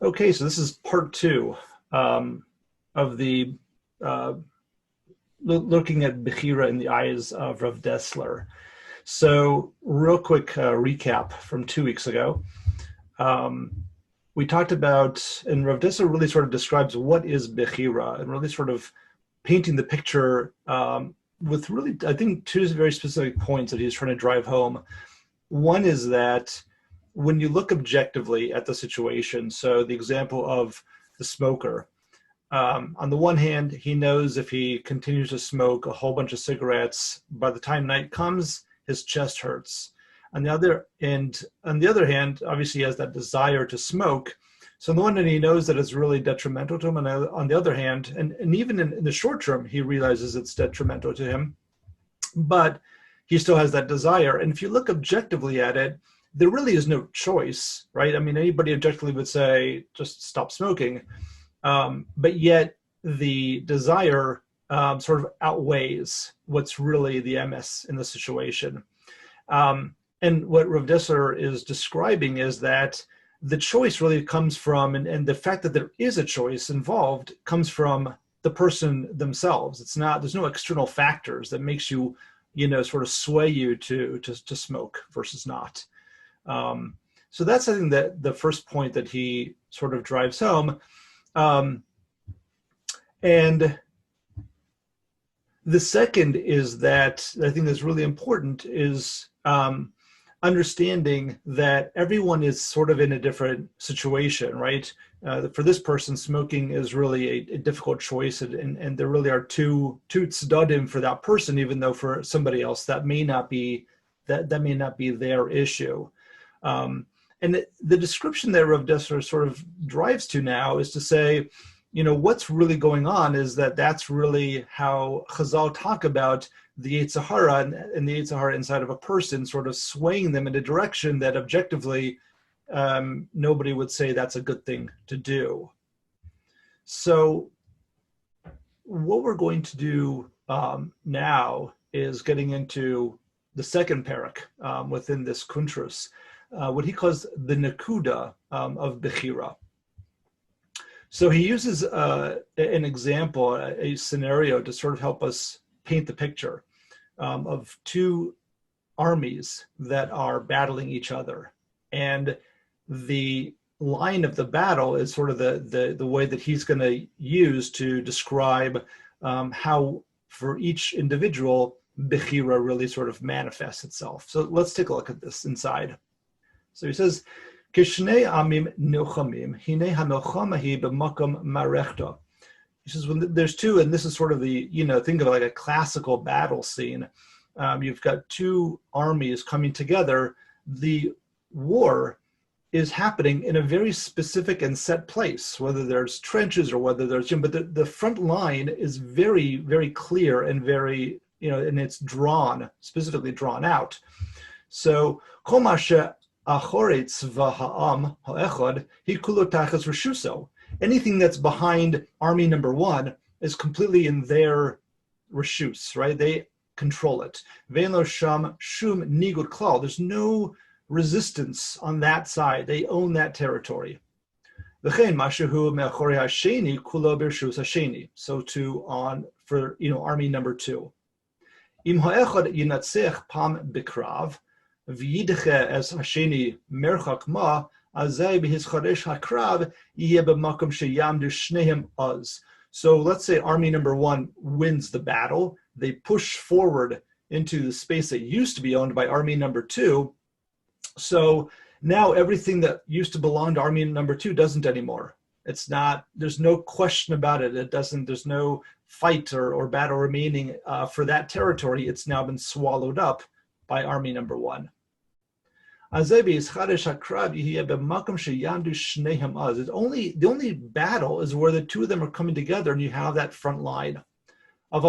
Okay, so this is part two of the uh, looking at Bechira in the eyes of Rav Dessler. So, real quick recap from 2 weeks ago. Um, we talked about, and Rav Dessler really sort of describes what is Bechira and really sort of painting the picture with really, I think, two very specific points that he's trying to drive home. One is that when you look objectively at the situation, so the example of the smoker, on the one hand, he knows if he continues to smoke a whole bunch of cigarettes, by the time night comes, his chest hurts. On the other hand, obviously he has that desire to smoke. So on the one hand, he knows that it's really detrimental to him, and on the other hand, and even in the short term, he realizes it's detrimental to him, but he still has that desire. And if you look objectively at it, there really is no choice, right? I mean, anybody objectively would say, just stop smoking. But yet the desire sort of outweighs what's really the MS in the situation. And what Rav Dessler is describing is that the choice really comes from, and the fact that there is a choice involved comes from the person themselves. It's not, there's no external factors that makes you, sort of sway you to smoke versus not. So that's, I think, that the first point that he sort of drives home. And the second is that I think that's really important is understanding that everyone is sort of in a different situation, right? For this person, smoking is really a difficult choice, and there really are two tzedadim for that person, even though for somebody else that may not be their issue. And the description that Rav Dessler sort of drives to now is to say, what's really going on is that's really how Chazal talk about the Yetzer Hara and the Yetzer Hara inside of a person, sort of swaying them in a direction that objectively nobody would say that's a good thing to do. So what we're going to do now is getting into the second parak within this kuntrus, what he calls the Nakuda of Bechira. So he uses an example, a scenario to sort of help us paint the picture of two armies that are battling each other. And the line of the battle is sort of the way that he's going to use to describe how for each individual Bechira really sort of manifests itself. So let's take a look at this inside. So he says, Kishnei amim nilchamim, hine hamilchama b'makom marechta. He says, when there's two, and this is sort of the, think of like a classical battle scene. You've got two armies coming together. The war is happening in a very specific and set place, whether there's trenches or whether there's, but the front line is very, very clear and very, and it's specifically drawn out. So, komasha achoretz v'ha'am ha'echad hikulo tachas reshuso. Anything that's behind army number one is completely in their reshus, right? They control it. Ve'lo sham shum nigud klal. There's no resistance on that side. They own that territory. V'chein mashahu me'achorei hasheni kulo b'reshus hasheni. So too on for army number two. Im ha'echad yinatzech pam bikrav v'yidche es hasheni merchak ma. So let's say army number one wins the battle. They push forward into the space that used to be owned by army number two. So now everything that used to belong to army number two doesn't anymore. There's no question about it. There's no fight or battle remaining for that territory. It's now been swallowed up by army number one. The only battle is where the two of them are coming together and you have that front line. So the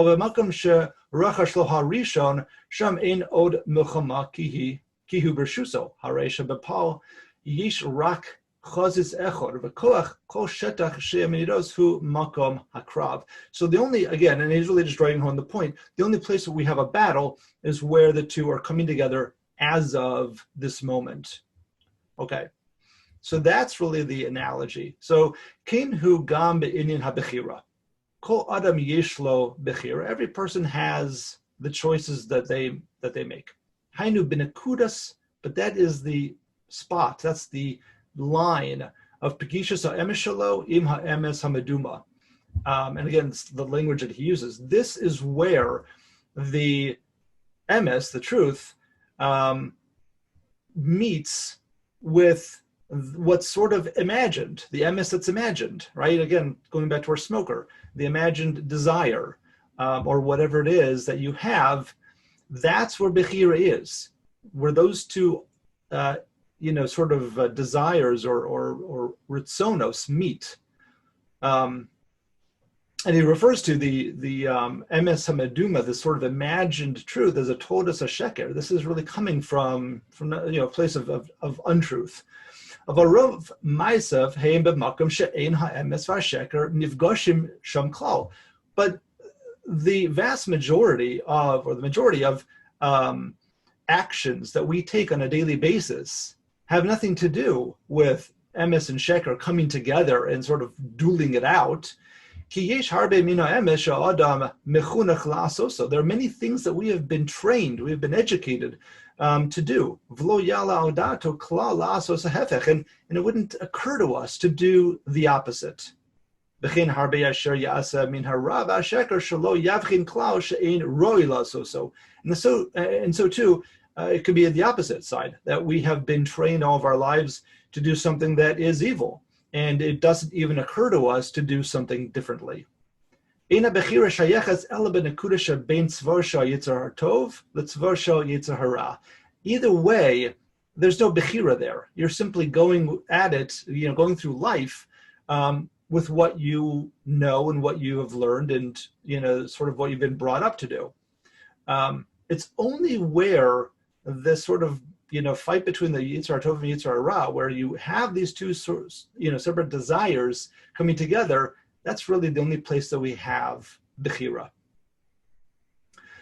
only, again, and he's really just driving home the point, the only place that we have a battle is where the two are coming together as of this moment. Okay, So that's really the analogy. So ken hu gam be'inyan ha-bechira. Kol adam yesh lo bechira. Every person has the choices that they make. Hainu b'nekudas, but that is the spot. That's the line of pekishas ha'emes shelo im ha'emes hameduma. And again, it's the language that he uses. This is where the emes, the truth, meets with what's sort of imagined, the emes that's imagined, right? Again, going back to our smoker, the imagined desire, or whatever it is that you have, that's where Bechira is, where those two, sort of desires or ritzonos meet. And he refers to the emes hameduma, this sort of imagined truth, as a todas hasheker. This is really coming from a place of untruth. Of a rov ma'asav heim b'makom she'ein ha'emes v'hasheker nifgoshim sham klal. But the vast majority of actions that we take on a daily basis have nothing to do with emes and sheker coming together and sort of dueling it out. There are many things that we have been trained, we have been educated to do. And it wouldn't occur to us to do the opposite. And so too, it could be the opposite side, that we have been trained all of our lives to do something that is evil, and it doesn't even occur to us to do something differently. Either way, there's no bechira there. You're simply going at it, going through life with what you know and what you have learned and, sort of what you've been brought up to do. It's only where this sort of fight between the Yitzhar Tov and Yitzhar Hara, where you have these two separate desires coming together, that's really the only place that we have Bechira.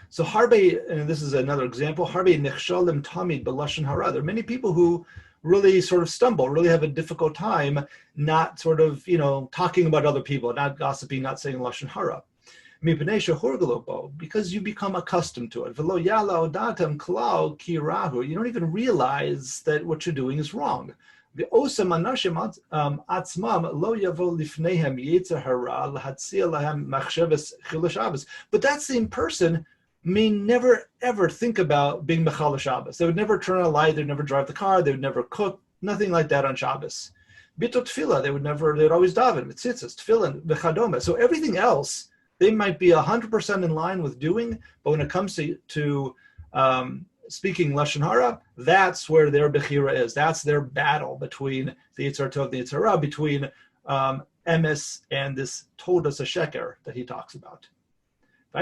So Harbe, and this is another example, Harbe nechshalim tamid b'lashon hara. There are many people who really sort of stumble, really have a difficult time not sort of, talking about other people, not gossiping, not saying lashon hara. Because you become accustomed to it. You don't even realize that what you're doing is wrong. But that same person may never ever think about being Mechal Shabbos. They would never turn on a light, they'd never drive the car, they would never cook, nothing like that on Shabbos. Bitot tefillah, they'd always daven, mitzitzis, tefillin, v'chadoma. So everything else, they might be 100% in line with doing, but when it comes to speaking Lashon Hara, that's where their Bechira is. That's their battle between the Yitzhar Tov and the Yitzhar Hara, between Emes and this Todas HaSheker that he talks about. The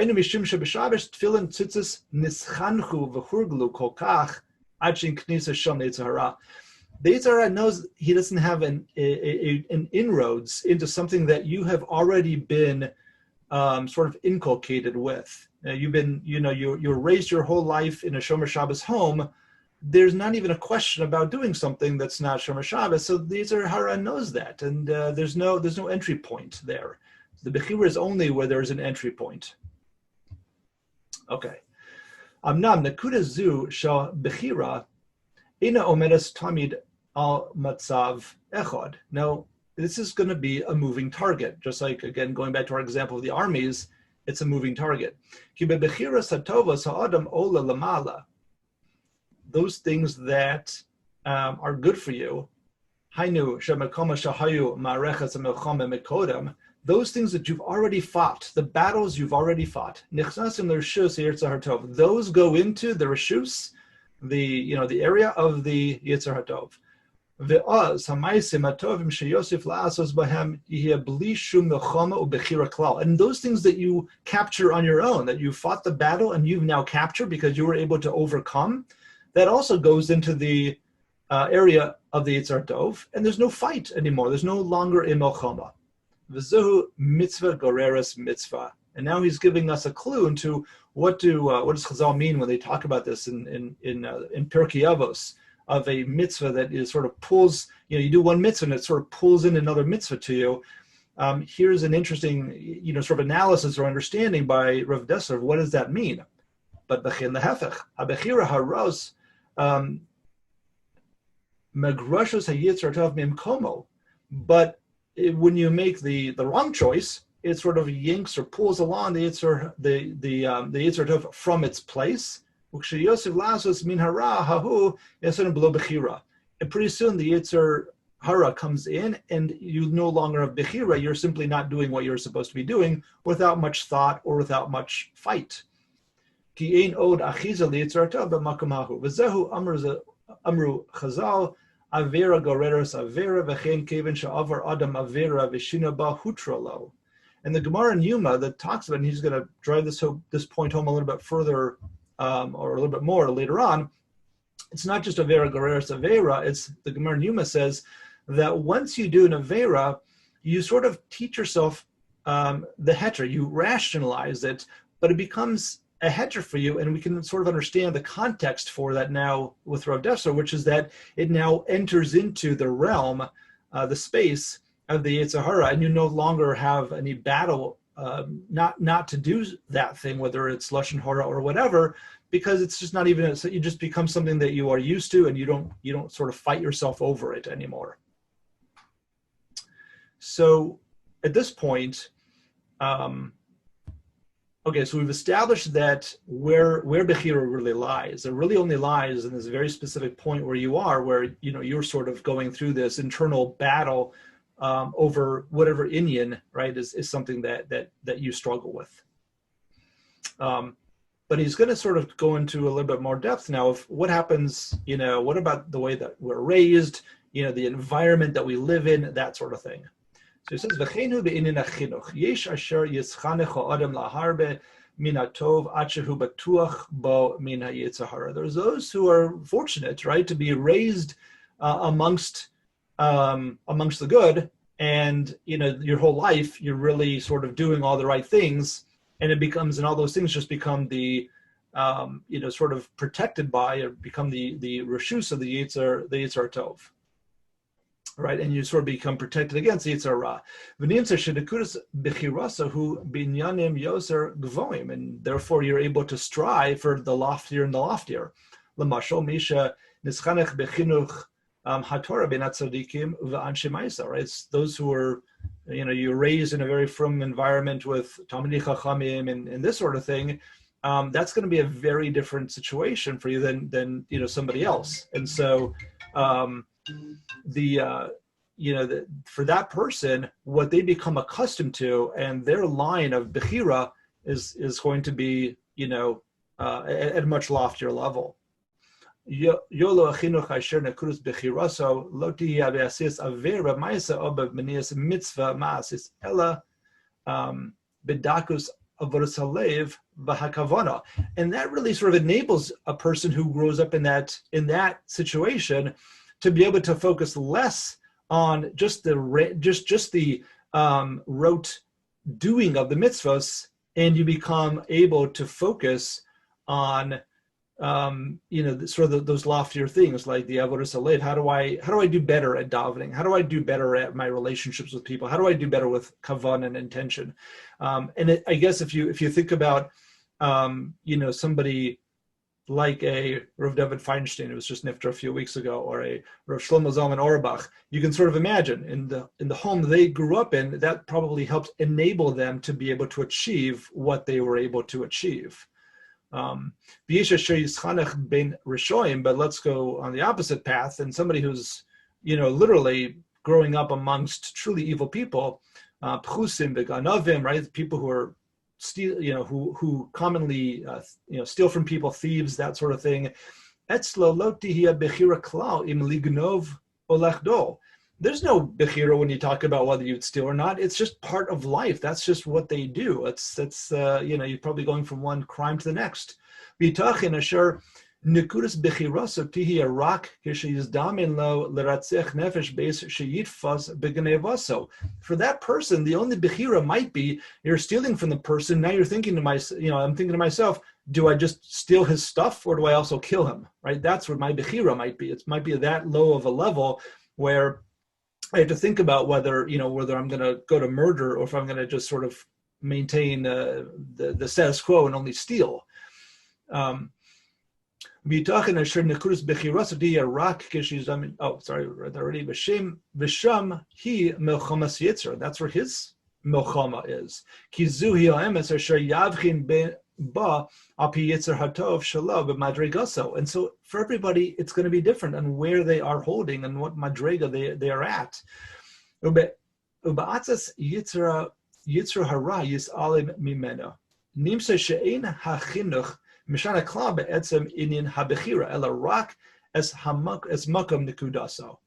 Yitzhar Hara knows he doesn't have an inroads into something that you have already been sort of inculcated with. You're raised your whole life in a Shomer Shabbos home. There's not even a question about doing something that's not Shomer Shabbos. So the Yitzhar Hara knows that, and there's no entry point there. The Bechira is only where there's an entry point. Okay. Amnam nekuda zu shel Bechira ina omedes tamid al matzav echad. Now, this is going to be a moving target, just like, again, going back to our example of the armies, it's a moving target. Those things that are good for you, those things that you've already fought, the battles you've already fought, those go into the reshus, the area of the Yitzhar Hatov. And those things that you capture on your own, that you fought the battle and you've now captured because you were able to overcome, that also goes into the area of the Yitzhar Tov, and there's no fight anymore. There's no longer a milchama. V'zehu mitzvah goreres mitzvah. And now he's giving us a clue into what does Chazal mean when they talk about this in Pirkei Avos. of a mitzvah that is sort of pulls, you do one mitzvah and it sort of pulls in another mitzvah to you. Here's an interesting, sort of analysis or understanding by Rav Dessler of what does that mean. But b'chin lehefech, ha-bechira haros, megrashos ha-yitzar tov mimkomo. But when you make the wrong choice, it sort of yanks or pulls along the yitzar tov from its place. And pretty soon the yitzar hara comes in, and you no longer have bechira. You're simply not doing what you're supposed to be doing without much thought or without much fight. Amru Chazal. Avera goreros avera v'chein kevin she'avar adam avera v'shina ba hutralo. And the Gemara in Yuma that talks about, and he's going to drive this point home a little bit further, or a little bit more later on. It's not just avera goreros avera. It's the Gemara in Yuma says that once you do an avera, you sort of teach yourself the heter. You rationalize it, but it becomes a heter for you, and we can sort of understand the context for that now with Rav Dessler, which is that it now enters into the realm, the space of the Yetzer Hara, and you no longer have any battle not to do that thing, whether it's Lashon Hara or whatever, because it's just not even, it just becomes something that you are used to, and you don't sort of fight yourself over it anymore. So at this point, okay, so we've established that where Bechira really lies. It really only lies in this very specific point where you are, where you're sort of going through this internal battle over whatever inyan, right, is something that you struggle with. But he's going to sort of go into a little bit more depth now of what happens, what about the way that we're raised, the environment that we live in, that sort of thing. So he says, "V'cheinu be'inyan hachinuch, yesh asher yitzchanech ha'adam laharbe min hatov ad shehu batuach bo min ha'yetzer hara." There's those who are fortunate, right, to be raised amongst the good, and your whole life you're really sort of doing all the right things, and all those things just become the sort of protected by, or become the reshus of the yetzer tov. Right, and you sort of become protected against Yetzer Ra. And therefore you're able to strive for the loftier and the loftier. Right, it's those who are, you're raised in a very frum environment with Talmidei Chachamim and this sort of thing. That's going to be a very different situation for you than somebody else, and so. For that person, what they become accustomed to, and their line of Bechira is going to be, at a much loftier level. Yolo achinuch asher nekurus bechiraso lo tihi be'asis avera ma'isa oba b'nias mitzvah ma'asis ela bedakus avodas halev v'hakavana, and that really sort of enables a person who grows up in that situation to be able to focus less on just the rote doing of the mitzvahs, and you become able to focus on sort of those loftier things like the avodas halev. How do I do better at davening? How do I do better at my relationships with people? How do I do better with kavan and intention? I guess if you think about somebody like a Rav David Feinstein, who was just nifter a few weeks ago, or a Rav Shlomo Zalman Auerbach, you can sort of imagine in the home they grew up in, that probably helped enable them to be able to achieve what they were able to achieve. But let's go on the opposite path, and somebody who's literally growing up amongst truly evil people, pchusim v'ganavim, right? People who are steal, who commonly steal from people, thieves, that sort of thing. Etzlo lo tihia bechira klal im lignov o lechdo. There's no bechira when you talk about whether you'd steal or not. It's just part of life. That's just what they do. You're probably going from one crime to the next. Bitachin asher Nekudas bechiraso tihi rak kishiyizdamin lo leratzech nefesh beis sheyitfas begenevaso. For that person, the only bechira might be you're stealing from the person. Now you're thinking to myself, I'm thinking to myself, do I just steal his stuff or do I also kill him? Right? That's what my bechira might be. It might be that low of a level where I have to think about whether I'm going to go to murder or if I'm going to just sort of maintain the status quo and only steal. That's where his milchama is. And so for everybody, it's going to be different on where they are holding and what madrega they are at. Yitzra hara yisalim mimena. Nimsa she'ein hachinuch mishana kla be'etzem inyan habechira ela rak es makam nekudaso.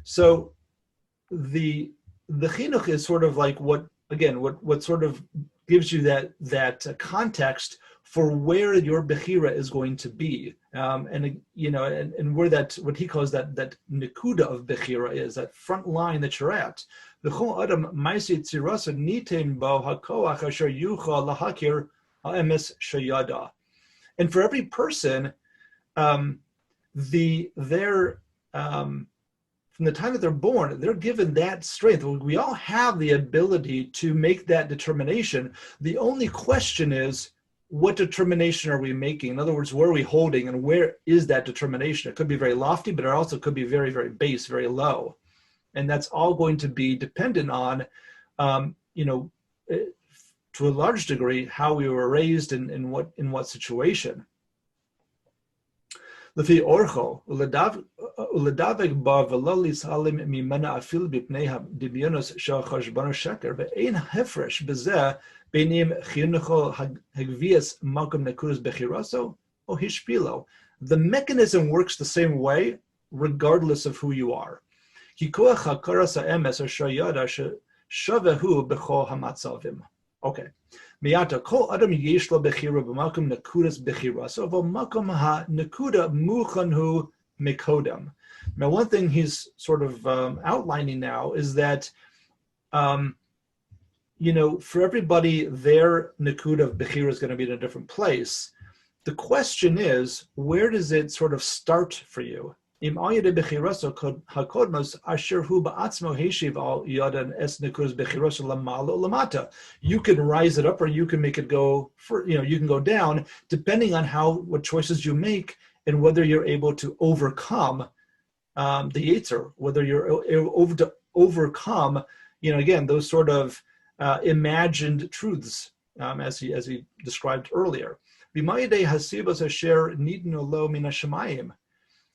So the chinuch is sort of like what sort of gives you that context for where your bechira is going to be, and where that what he calls that nekuda of bechira is, that front line that you're at. And for every person, from the time that they're born, they're given that strength. We all have the ability to make that determination. The only question is, what determination are we making? In other words, where are we holding and where is that determination? It could be very lofty, but it also could be very, very base, very low. And that's all going to be dependent on, to a large degree, how we were raised and in what situation. Lefi orcho uledavek ba velolis halim mimena afil bipnei dibyonos shel chashbon sheker ve'ein hefresh bezeh beinim chinucho hagvias makom nekudas bechiraso o hishpilo. The mechanism works the same way regardless of who you are. Kikoach hakaras ha'emes asher yada shavehu bechol hamatzavim. Okay. Miyata kol adam yesh lo bechira b'makom nekudas bechiraso v'makom ha-nekuda muchanhu mikodam. Now, one thing he's sort of outlining now is that, for everybody, their nekuda of bechira is going to be in a different place. The question is, where does it sort of start for you? You can rise it up or you can make it go you can go down depending on what choices you make and whether you're able to overcome the Yetzer, whether you're able to overcome again those sort of imagined truths as he described earlier.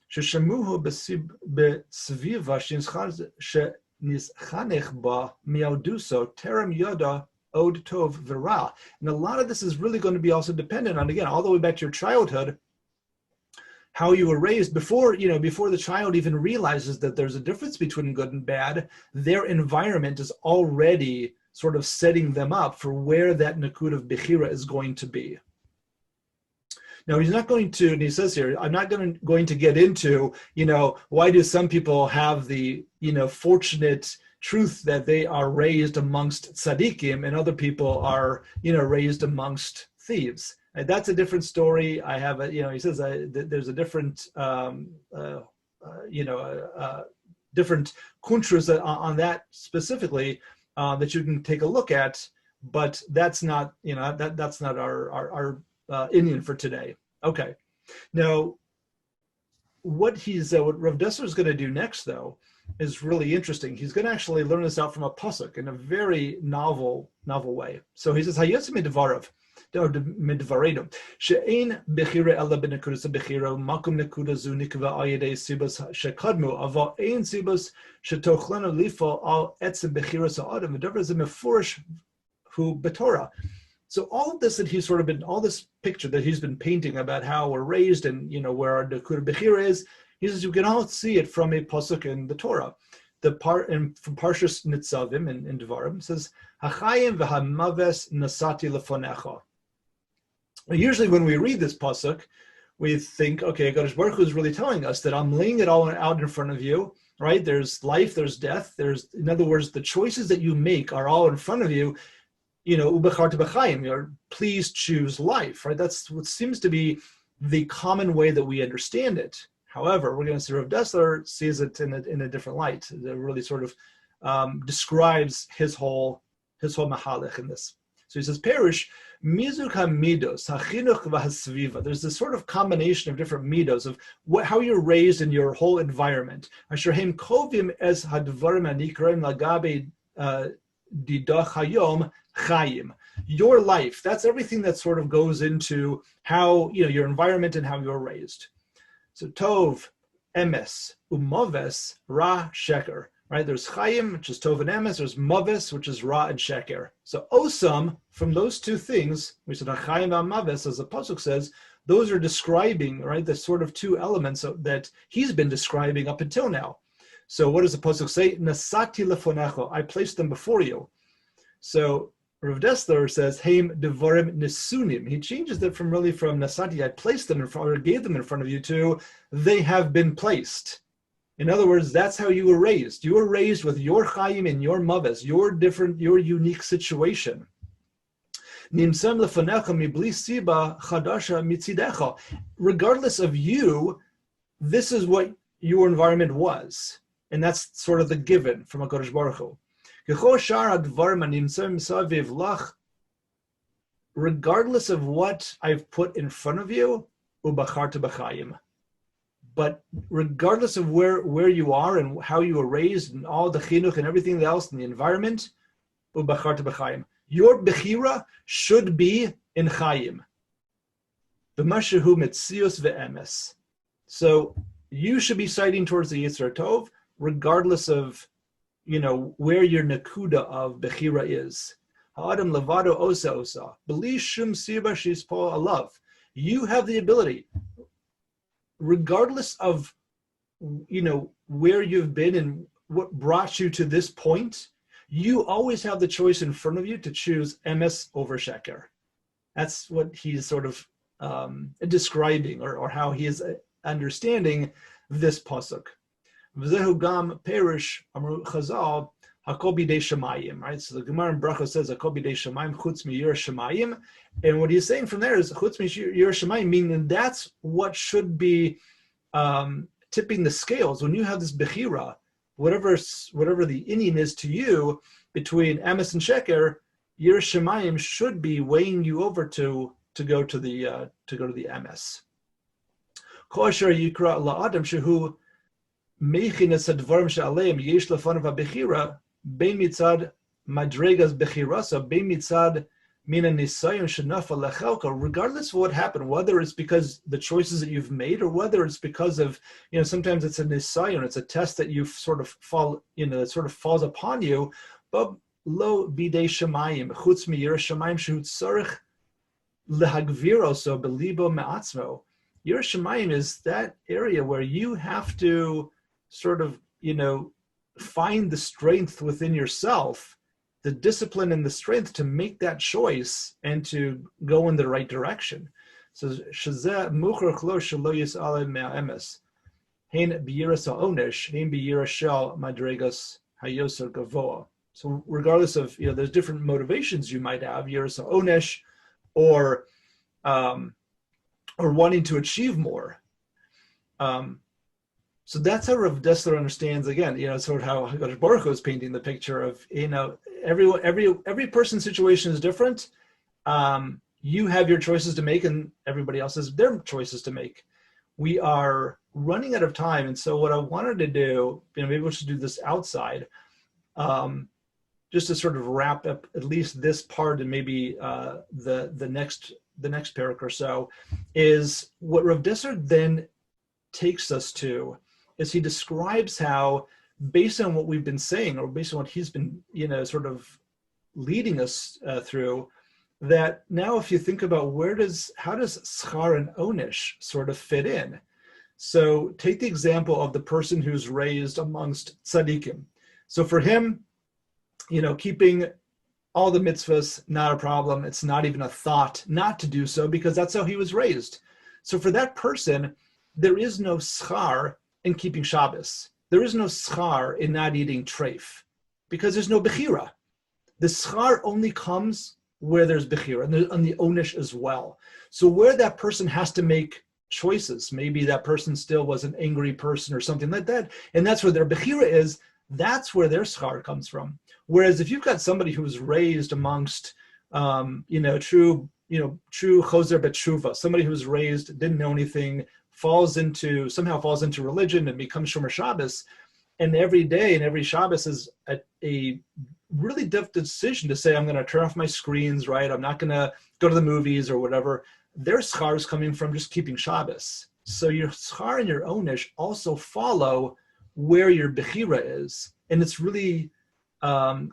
ששמוהו בסביבה שנסחנך בה מיהדוסו טרם ידע od tov v'ra. And a lot of this is really going to be also dependent on, again, all the way back to your childhood, how you were raised before the child even realizes that there's a difference between good and bad. Their environment is already sort of setting them up for where that nakud of bechira is going to be. Now, he's not going to, and he says here, I'm not going to get into, why do some people have the, fortunate truth that they are raised amongst tzaddikim and other people are, raised amongst thieves. And that's a different story. I have he says there's a different, different kuntras on that specifically that you can take a look at, but that's not, that's not our Indian for today. Okay. Now, what Rav Dessler is going to do next, though, is really interesting. He's going to actually learn this out from a pasuk in a very novel way. So he says, "Hayotze midvarav, midvaredim, she'ein bechira ela b'nekudas bechira, makom nekuda zu nikva al yedei sibas shekadmu, aval ein sibas shetochlenu lifol al etzem bechira sa'adam v'davar ze mefurish hu b'Torah." So all of this that he's sort of been, all this picture that he's been painting about how we're raised and, where our Nekuda Bechira is, he says you can all see it from a pasuk in the Torah. The part from Parshas Nitzavim in Devarim says, "Hachayim v'hamaves nasati lefonecha." Usually when we read this pasuk, we think, okay, Kadosh Baruch Hu is really telling us that I'm laying it all out in front of you, right? There's life, there's death, in other words, the choices that you make are all in front of you. Ubecharta b'chaim, please choose life, right? That's what seems to be the common way that we understand it. However, we're going to see Rav Dessler sees it in a different light. It really sort of describes his whole mahalech in this. So he says, Perish, mizuk hamidos, hachinuch v'hasviva. There's this sort of combination of different midos of how you're raised in your whole environment. Asher heim kovim es hadvarim anikroim lagabe didach hayom chayim. Your life, that's everything that sort of goes into how, your environment and how you're raised. So tov, emes, umaves, ra, sheker. Right? There's chayim, which is tov and emes. There's maves, which is ra and sheker. So osam, from those two things, we said chayim and maves, as the pasuk says, those are describing, right, the sort of two elements that he's been describing up until now. So what does the pasuk say? Nasati lefonecho, I placed them before you. So Rav Dessler says, Heim devarim nesunim. He changes it from nasati, I placed them in front, or gave them in front of you, to they have been placed. In other words, that's how you were raised. You were raised with your chayim and your maves, your unique situation. Regardless of you, this is what your environment was. And that's sort of the given from HaKadosh Baruch Hu. Regardless of what I've put in front of you, ubacharta b'chayim. But regardless of where you are and how you were raised and all the chinuch and everything else in the environment, ubacharta b'chayim. Your bechira should be in chayim. V'mashehu metzius ve'emes. So you should be citing towards the Yitzhar Tov, regardless of where your nakuda of bechira is. Ha'adam levado osa. B'li shum siba shispo alav. You have the ability, regardless of where you've been and what brought you to this point, you always have the choice in front of you to choose emes over sheker. That's what he's sort of describing, or how he is understanding this pasuk. V'zehu gam perish amru chazal hakol bidei shemayim. Right. So the Gemara in Bracha says hakol bidei shemayim chutz mi yirah shemayim, and what he's saying from there is chutz mi yirah shemayim, meaning that's what should be tipping the scales when you have this bechira. Whatever the inyan is to you between emes and sheker, yirah shemayim should be weighing you over to go to the emes. Kol asher yikra la'adam shehu meichinas hadvarim she'aleim yesh lefanav ha'bechira bein mitzad madregas bechirasa bein mitzad mina nisayon shenafa lechelka. Regardless of what happened, whether it's because the choices that you've made, or whether it's because of sometimes it's a nisayon, it's a test that you sort of that sort of falls upon you. But lo bidei shemayim chutz mi yirah shemayim shehu tzarich lehagviro so belibo me'atzmo. Yirah shemayim is that area where you have to sort of, find the strength within yourself, the discipline and the strength to make that choice and to go in the right direction. So, shazeh mucher chlo shelo yis'aleh me'emes. Hein b'yiras ha'onesh, hein b'yiras shel madregas hayoser gavoa. So regardless of, there's different motivations you might have, yiras ha'onesh, or wanting to achieve more. So that's how Rav Dessler understands, again, sort of how HaKadosh Baruch Hu is painting the picture of, every person's situation is different. You have your choices to make, and everybody else has their choices to make. We are running out of time, and so what I wanted to do, maybe we should do this outside, just to sort of wrap up at least this part, and maybe the next parak or so, is what Rav Dessler then takes us to, is he describes how, based on what we've been saying, or based on what he's been, sort of leading us through, that now if you think about how does schar and onish sort of fit in? So take the example of the person who's raised amongst tzaddikim. So for him, keeping all the mitzvahs, not a problem. It's not even a thought not to do so, because that's how he was raised. So for that person, there is no schar in keeping Shabbos. There is no schar in not eating treif because there's no Bechira. The schar only comes where there's Bechira and the onish as well. So where that person has to make choices, maybe that person still was an angry person or something like that, and that's where their Bechira is, that's where their schar comes from. Whereas if you've got somebody who was raised amongst, true choser betshuva, somebody who was raised, didn't know anything, somehow falls into religion and becomes Shomer Shabbos, and every day and every Shabbos is a really difficult decision to say, I'm going to turn off my screens, right? I'm not going to go to the movies or whatever. Their schar is coming from just keeping Shabbos. So your schar and your onish also follow where your Bechira is. And it's really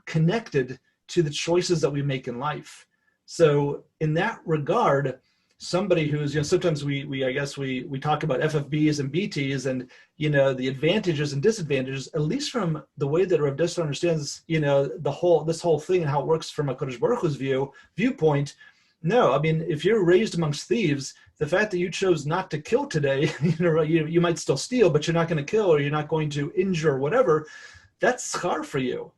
connected to the choices that we make in life. So in that regard, somebody who's, sometimes we talk about FFBs and BTs and, the advantages and disadvantages, at least from the way that Rav Dessler understands, this whole thing and how it works from a Kodesh Baruch Hu's viewpoint. No, I mean, if you're raised amongst thieves, the fact that you chose not to kill today, you might still steal, but you're not going to kill or you're not going to injure or whatever, that's schar for you.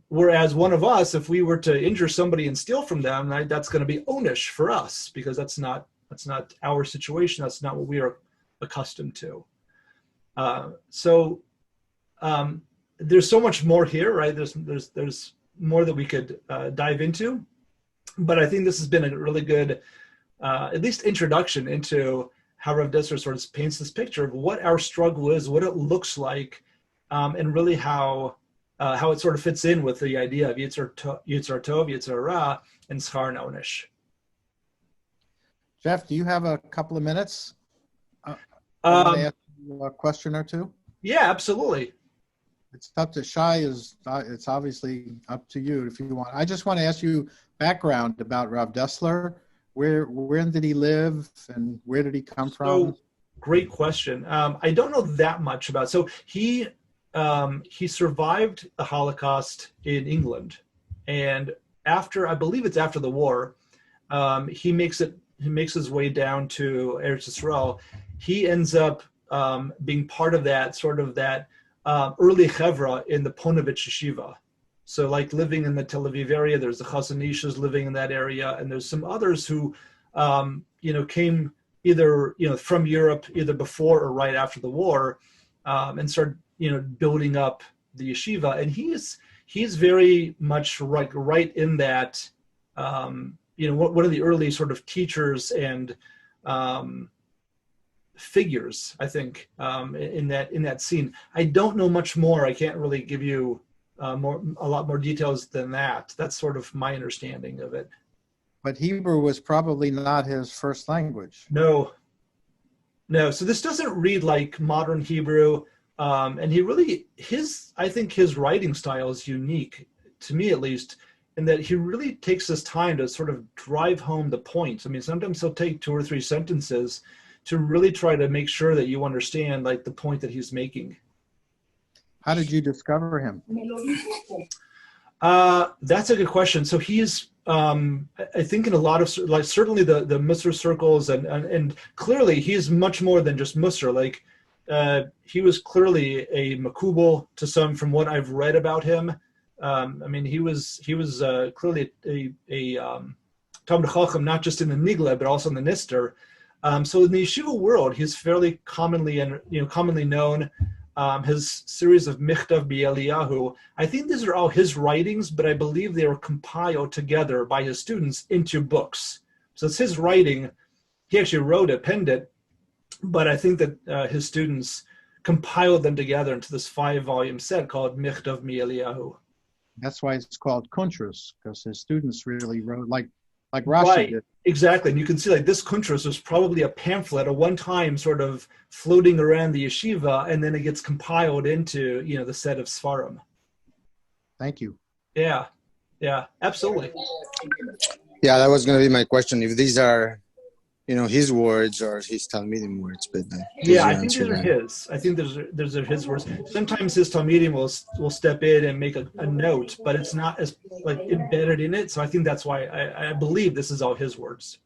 Whereas one of us, if we were to injure somebody and steal from them, that's going to be onish for us because that's not our situation. That's not what we are accustomed to. So there's so much more here, right? There's more that we could dive into, but I think this has been a really good, at least introduction into how Rav Dessler sort of paints this picture of what our struggle is, what it looks like, and really how it sort of fits in with the idea of Yitzhar Tov, Yitzhar Ra, and Schar and Onish. Jeff, do you have a couple of minutes? I want to ask you a question or two. Yeah, absolutely. It's up to Shai. It's obviously up to you if you want. I just want to ask you background about Rav Dessler. Where did he live and where did he come from? Great question. I don't know that much about. So he survived the Holocaust in England, and I believe it's after the war, he makes his way down to Eretz Yisrael. He ends up being part of that early chevra in the Ponevezh Yeshiva. So like living in the Tel Aviv area, there's the Chazon Ishas living in that area, and there's some others who came either from Europe either before or right after the war, and started building up the yeshiva. And he's very much right in that, one of the early sort of teachers and figures, I think, in that scene. I don't know much more. I can't really give you a lot more details than that. That's sort of my understanding of it. But Hebrew was probably not his first language. No. So this doesn't read like modern Hebrew. And I think his writing style is unique, to me at least, in that he really takes his time to sort of drive home the point. I mean, sometimes he'll take 2 or 3 sentences to really try to make sure that you understand like the point that he's making. How did you discover him? That's a good question. So he's, I think in a lot of, like certainly the Musar circles and clearly he's much more than just Musar. Like, he was clearly a makubal to some from what I've read about him. I mean, he was clearly a Talmid Chacham, not just in the Nigla, but also in the Nister. So in the yeshiva world, he's fairly commonly known. His series of Michtav B'Eliyahu, I think these are all his writings, but I believe they were compiled together by his students into books. So it's his writing. He actually wrote it, penned it, but I think that his students compiled them together into this 5-volume set called Michtav B'Eliyahu. That's why it's called Kuntras, because his students really wrote like Rashi did. Exactly. And you can see like this Kuntras was probably a pamphlet, a one-time sort of floating around the yeshiva, and then it gets compiled into, the set of Sfarim. Thank you. Yeah, absolutely. Yeah, that was going to be my question. If these are, his words or his Talmidim words, but yeah, I think these are his. I think those are his words. Sometimes his Talmidim will step in and make a note, but it's not as like embedded in it. So I think that's why I believe this is all his words.